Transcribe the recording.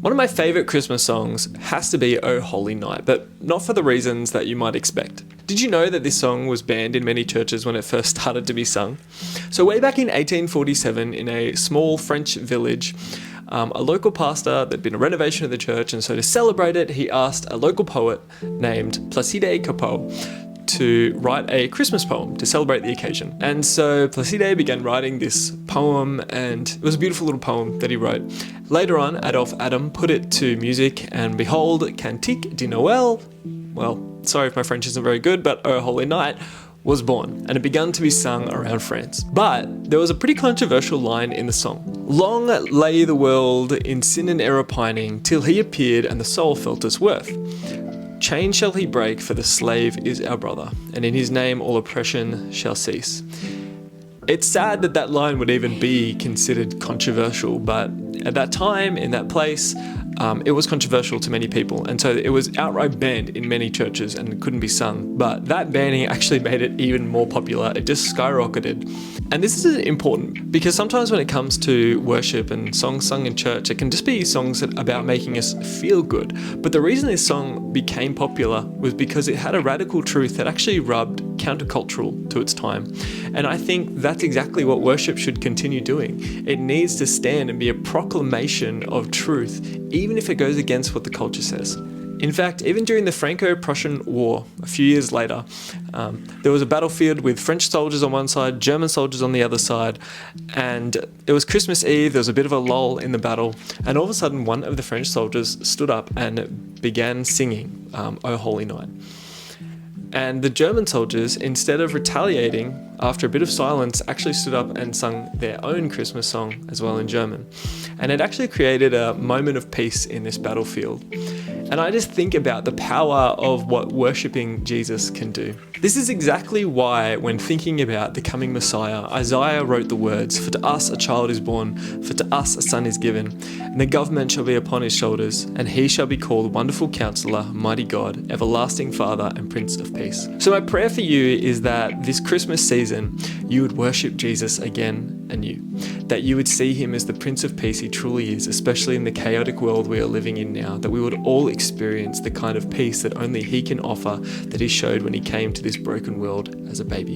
One of my favourite Christmas songs has to be O Holy Night, but not for the reasons that you might expect. Did you know that this song was banned in many churches when it first started to be sung? So way back in 1847, in a small French village, a local pastor, there'd been a renovation of the church, and so to celebrate it, he asked a local poet named Placide Cappeau to write a Christmas poem to celebrate the occasion. And so Placide began writing this poem, and it was a beautiful little poem that he wrote. Later on, Adolphe Adam put it to music, and behold, Cantique de Noël, well, sorry if my French isn't very good, but O Holy Night, was born, and it began to be sung around France. But there was a pretty controversial line in the song. Long lay the world in sin and error pining, till he appeared and the soul felt its worth. Chain shall he break, for the slave is our brother, and in his name all oppression shall cease. It's sad that that line would even be considered controversial, but at that time, in that place, it was controversial to many people, and so it was outright banned in many churches and couldn't be sung. But that banning actually made it even more popular. It just skyrocketed. And this is important because sometimes when it comes to worship and songs sung in church, it can just be songs about making us feel good. But the reason this song became popular was because it had a radical truth that actually rubbed countercultural to its time. And I think that's exactly what worship should continue doing. It needs to stand and be a proclamation of truth, even if it goes against what the culture says. In fact, even during the Franco-Prussian War, a few years later, there was a battlefield with French soldiers on one side, German soldiers on the other side, and it was Christmas Eve, there was a bit of a lull in the battle, and all of a sudden one of the French soldiers stood up and began singing O Holy Night. And the German soldiers, instead of retaliating, after a bit of silence, actually stood up and sung their own Christmas song as well in German. And it actually created a moment of peace in this battlefield. And I just think about the power of what worshipping Jesus can do. This is exactly why, when thinking about the coming Messiah, Isaiah wrote the words, "For to us a child is born, for to us a son is given, and the government shall be upon his shoulders, and he shall be called Wonderful Counselor, Mighty God, Everlasting Father, and Prince of Peace." So my prayer for you is that this Christmas season, you would worship Jesus again anew, that you would see him as the Prince of Peace he truly is, especially in the chaotic world we are living in now, that we would all experience the kind of peace that only he can offer, that he showed when he came to this broken world as a baby.